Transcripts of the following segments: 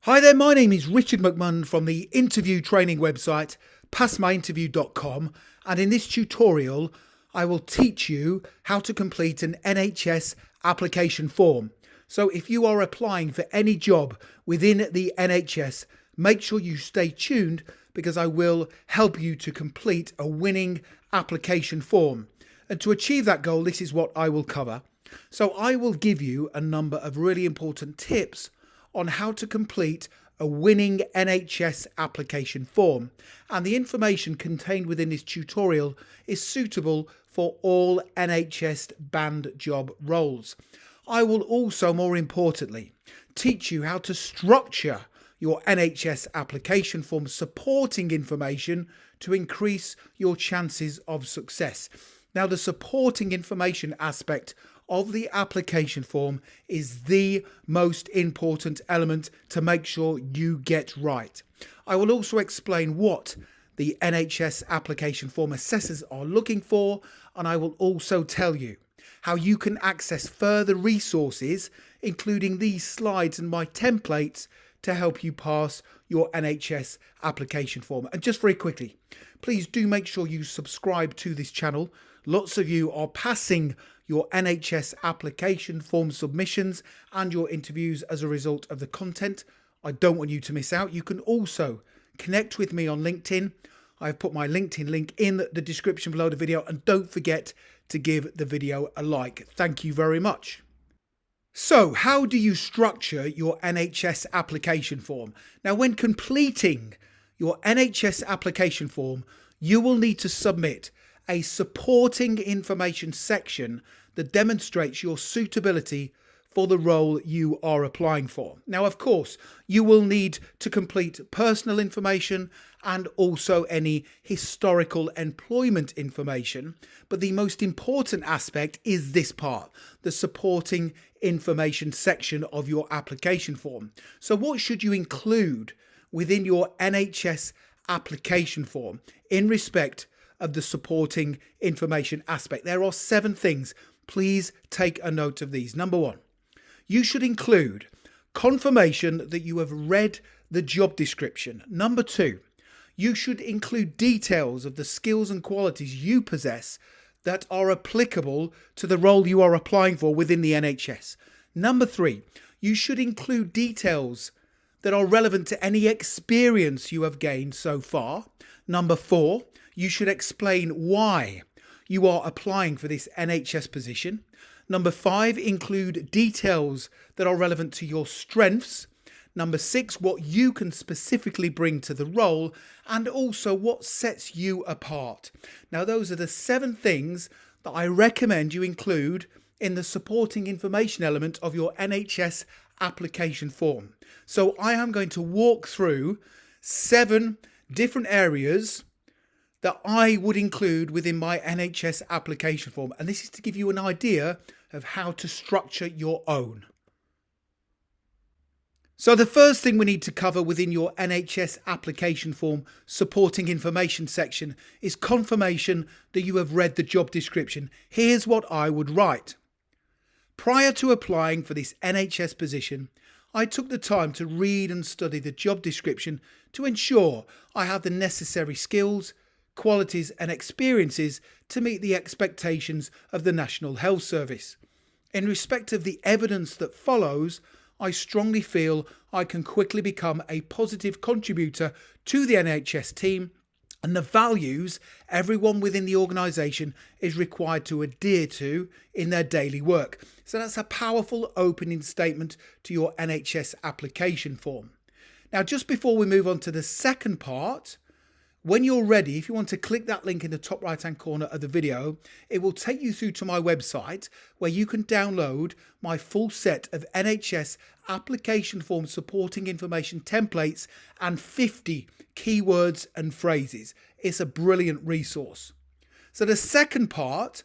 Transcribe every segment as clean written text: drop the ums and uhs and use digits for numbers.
Hi there, my name is Richard McMunn from the interview training website passmyinterview.com, and in this tutorial I will teach you how to complete an NHS application form. So if you are applying for any job within the NHS, make sure you stay tuned because I will help you to complete a winning application form. And to achieve that goal, this is what I will cover. So I will give you a number of really important tips on how to complete a winning NHS application form, and the information contained within this tutorial is suitable for all NHS band job roles. I will also, more importantly, teach you how to structure your NHS application form supporting information to increase your chances of success. Now, the supporting information aspect of the application form is the most important element to make sure you get right. I will also explain what the NHS application form assessors are looking for, and I will also tell you how you can access further resources, including these slides and my templates, to help you pass your NHS application form. And just very quickly, please do make sure you subscribe to this channel. Lots of you are passing your NHS application form submissions and your interviews as a result of the content. I don't want you to miss out. You can also connect with me on LinkedIn. I've put my LinkedIn link in the description below the video, and don't forget to give the video a like. Thank you very much. So, how do you structure your NHS application form? Now, when completing your NHS application form, you will need to submit a supporting information section that demonstrates your suitability for the role you are applying for. Now, of course, you will need to complete personal information and also any historical employment information. But the most important aspect is this part, the supporting information section of your application form. So what should you include within your NHS application form in respect of the supporting information aspect? There are 7 things. Please take a note of these. Number 1, you should include confirmation that you have read the job description. Number 2, you should include details of the skills and qualities you possess that are applicable to the role you are applying for within the NHS. Number 3, you should include details that are relevant to any experience you have gained so far. Number 4, you should explain why you are applying for this NHS position. Number 5, include details that are relevant to your strengths. Number 6, what you can specifically bring to the role, and also what sets you apart. Now, those are the 7 things that I recommend you include in the supporting information element of your NHS application form. So I am going to walk through 7 different areas that I would include within my NHS application form. And this is to give you an idea of how to structure your own. So the first thing we need to cover within your NHS application form supporting information section is confirmation that you have read the job description. Here's what I would write. Prior to applying for this NHS position, I took the time to read and study the job description to ensure I have the necessary skills, qualities and experiences to meet the expectations of the National Health Service. In respect of the evidence that follows, I strongly feel I can quickly become a positive contributor to the NHS team and the values everyone within the organisation is required to adhere to in their daily work. So that's a powerful opening statement to your NHS application form. Now, just before we move on to the second part, when you're ready, if you want to click that link in the top right hand corner of the video, it will take you through to my website where you can download my full set of NHS application form supporting information templates and 50 keywords and phrases. It's a brilliant resource. So the second part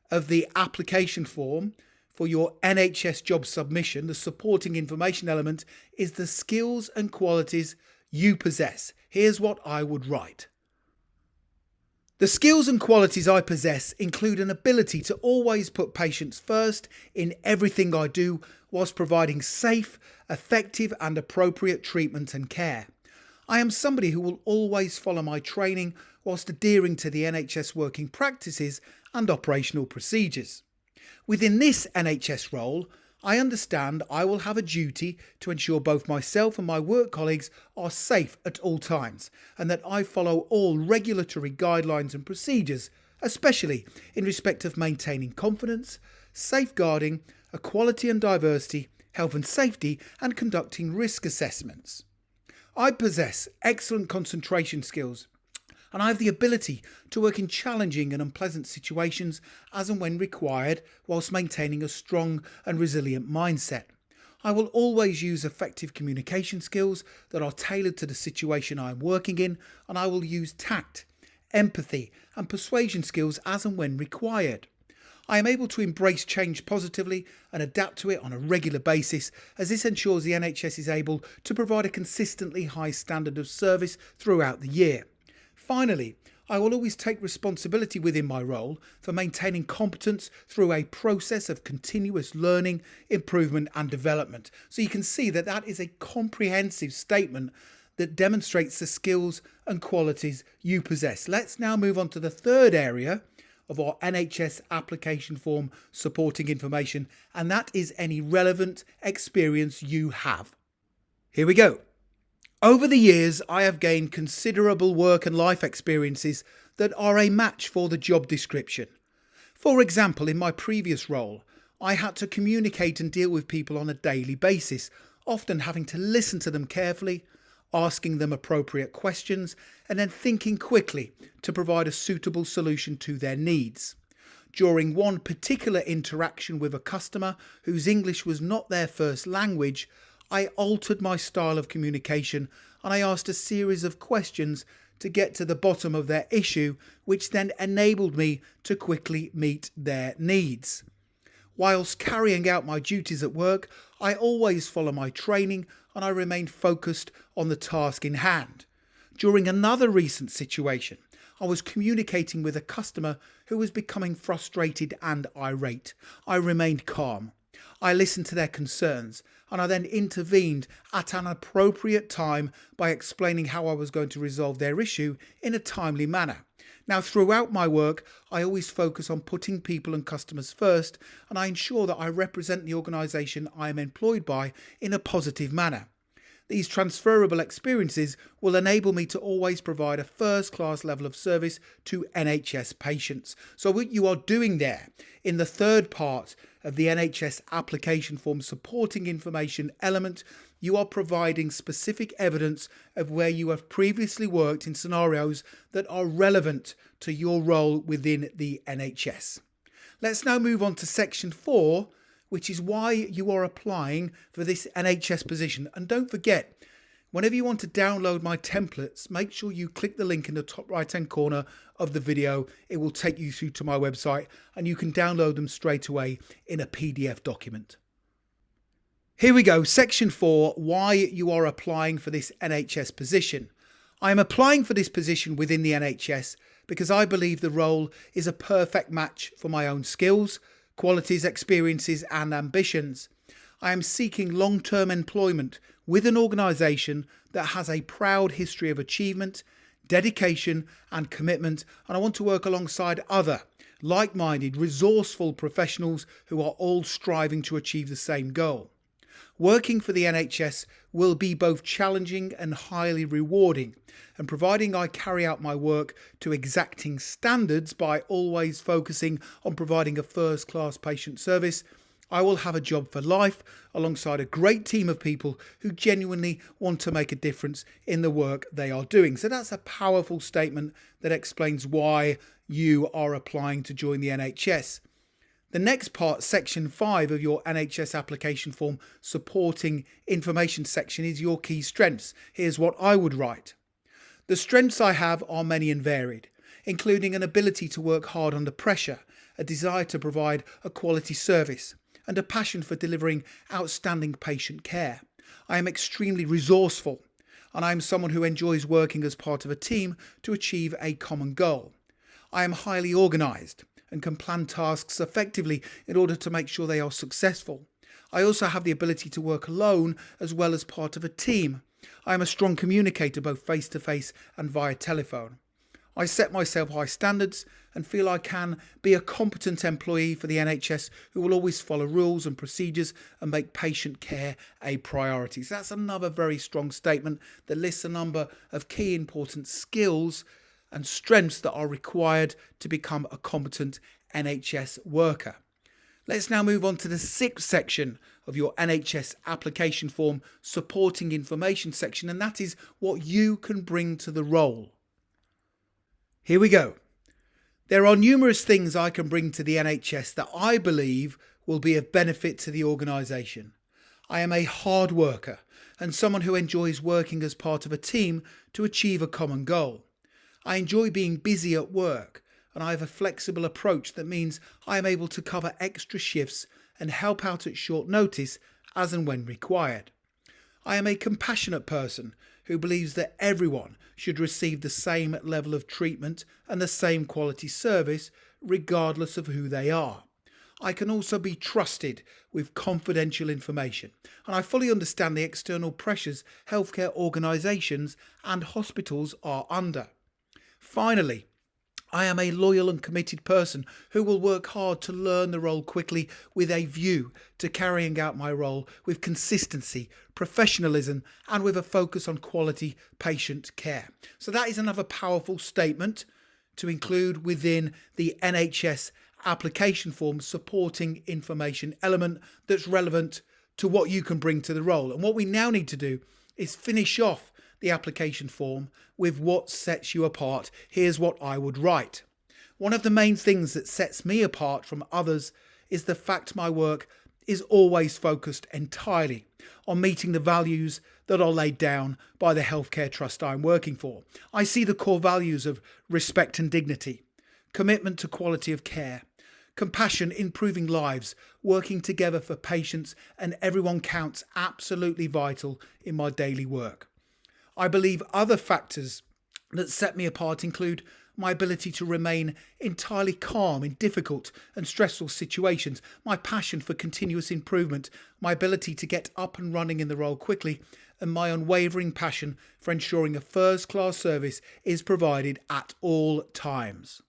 of the application form for your NHS job submission, the supporting information element, is the skills and qualities you possess. Here's what I would write. The skills and qualities I possess include an ability to always put patients first in everything I do, whilst providing safe, effective and appropriate treatment and care. I am somebody who will always follow my training whilst adhering to the NHS working practices and operational procedures. Within this NHS role, I understand I will have a duty to ensure both myself and my work colleagues are safe at all times, and that I follow all regulatory guidelines and procedures, especially in respect of maintaining confidence, safeguarding, equality and diversity, health and safety, and conducting risk assessments. I possess excellent concentration skills, and I have the ability to work in challenging and unpleasant situations as and when required, whilst maintaining a strong and resilient mindset. I will always use effective communication skills that are tailored to the situation I am working in, and I will use tact, empathy and persuasion skills as and when required. I am able to embrace change positively and adapt to it on a regular basis, as this ensures the NHS is able to provide a consistently high standard of service throughout the year. Finally, I will always take responsibility within my role for maintaining competence through a process of continuous learning, improvement and development. So you can see that that is a comprehensive statement that demonstrates the skills and qualities you possess. Let's now move on to the third area of our NHS application form supporting information, and that is any relevant experience you have. Here we go. Over the years, I have gained considerable work and life experiences that are a match for the job description. For example, in my previous role, I had to communicate and deal with people on a daily basis, often having to listen to them carefully, asking them appropriate questions, and then thinking quickly to provide a suitable solution to their needs. During one particular interaction with a customer whose English was not their first language, I altered my style of communication and I asked a series of questions to get to the bottom of their issue, which then enabled me to quickly meet their needs. Whilst carrying out my duties at work, I always follow my training and I remain focused on the task in hand. During another recent situation, I was communicating with a customer who was becoming frustrated and irate. I remained calm. I listened to their concerns and I then intervened at an appropriate time by explaining how I was going to resolve their issue in a timely manner. Now, throughout my work, I always focus on putting people and customers first, and I ensure that I represent the organisation I am employed by in a positive manner. These transferable experiences will enable me to always provide a first-class level of service to NHS patients. So what you are doing there in the third part of the NHS application form supporting information element, you are providing specific evidence of where you have previously worked in scenarios that are relevant to your role within the NHS. Let's now move on to section 4, which is why you are applying for this NHS position. And don't forget, whenever you want to download my templates, make sure you click the link in the top right hand corner of the video. It will take you through to my website and you can download them straight away in a PDF document. Here we go, section 4, why you are applying for this NHS position. I am applying for this position within the NHS because I believe the role is a perfect match for my own skills, qualities, experiences and ambitions. I am seeking long-term employment with an organisation that has a proud history of achievement, dedication and commitment, and I want to work alongside other like-minded, resourceful professionals who are all striving to achieve the same goal. Working for the NHS will be both challenging and highly rewarding, and providing I carry out my work to exacting standards by always focusing on providing a first-class patient service, I will have a job for life alongside a great team of people who genuinely want to make a difference in the work they are doing. So that's a powerful statement that explains why you are applying to join the NHS. The next part, section 5 of your NHS application form supporting information section, is your key strengths. Here's what I would write. The strengths I have are many and varied, including an ability to work hard under pressure, a desire to provide a quality service, and a passion for delivering outstanding patient care. I am extremely resourceful, and I am someone who enjoys working as part of a team to achieve a common goal. I am highly organised and can plan tasks effectively in order to make sure they are successful. I also have the ability to work alone as well as part of a team. I am a strong communicator both face-to-face and via telephone. I set myself high standards and feel I can be a competent employee for the NHS who will always follow rules and procedures and make patient care a priority. So that's another very strong statement that lists a number of key important skills and strengths that are required to become a competent NHS worker. Let's now move on to the sixth section of your NHS application form, supporting information section, and that is what you can bring to the role. Here we go. There are numerous things I can bring to the NHS that I believe will be of benefit to the organisation. I am a hard worker and someone who enjoys working as part of a team to achieve a common goal. I enjoy being busy at work, and I have a flexible approach that means I am able to cover extra shifts and help out at short notice as and when required. I am a compassionate person who believes that everyone should receive the same level of treatment and the same quality service regardless of who they are. I can also be trusted with confidential information, and I fully understand the external pressures healthcare organisations and hospitals are under. Finally, I am a loyal and committed person who will work hard to learn the role quickly with a view to carrying out my role with consistency, professionalism, and with a focus on quality patient care. So that is another powerful statement to include within the NHS application form supporting information element that's relevant to what you can bring to the role. And what we now need to do is finish off the application form with what sets you apart. Here's what I would write. One of the main things that sets me apart from others is the fact my work is always focused entirely on meeting the values that are laid down by the healthcare trust I'm working for. I see the core values of respect and dignity, commitment to quality of care, compassion, improving lives, working together for patients, and everyone counts absolutely vital in my daily work. I believe other factors that set me apart include my ability to remain entirely calm in difficult and stressful situations, my passion for continuous improvement, my ability to get up and running in the role quickly, and my unwavering passion for ensuring a first-class service is provided at all times.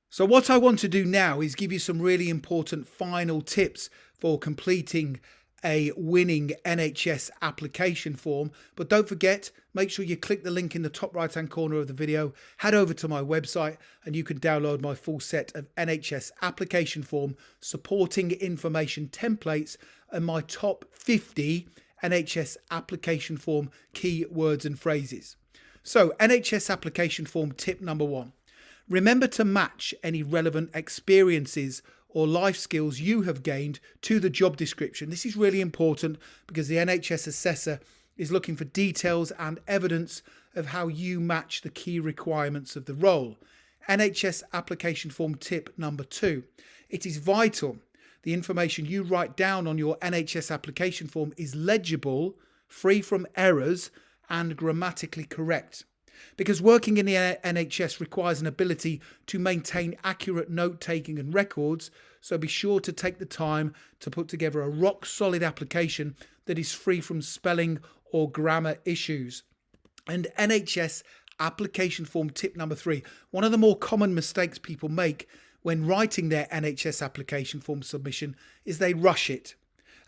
So what I want to do now is give you some really important final tips for completing a winning NHS application form. But don't forget, make sure you click the link in the top right hand corner of the video, head over to my website, and you can download my full set of NHS application form supporting information templates and my top 50 NHS application form key words and phrases. So NHS application form tip number 1. Remember to match any relevant experiences or life skills you have gained to the job description. This is really important because the NHS assessor is looking for details and evidence of how you match the key requirements of the role. NHS application form tip number 2. It is vital the information you write down on your NHS application form is legible, free from errors, and grammatically correct. Because working in the NHS requires an ability to maintain accurate note-taking and records, so be sure to take the time to put together a rock-solid application that is free from spelling or grammar issues. And NHS application form tip number 3. One of the more common mistakes people make when writing their NHS application form submission is they rush it.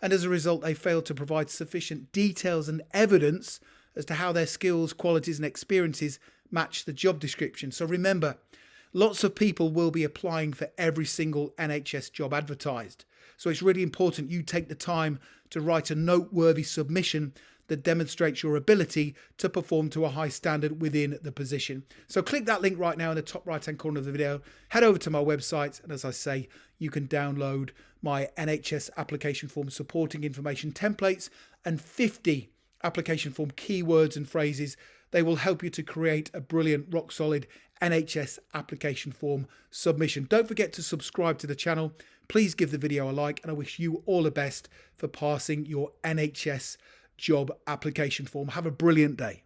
And as a result, they fail to provide sufficient details and evidence as to how their skills, qualities and experiences match the job description. So remember, lots of people will be applying for every single NHS job advertised. So it's really important you take the time to write a noteworthy submission that demonstrates your ability to perform to a high standard within the position. So click that link right now in the top right hand corner of the video, head over to my website, and as I say, you can download my NHS application form supporting information templates and 50 application form keywords and phrases. They will help you to create a brilliant, rock solid NHS application form submission. Don't forget to subscribe to the channel. Please give the video a like, and I wish you all the best for passing your NHS job application form. Have a brilliant day.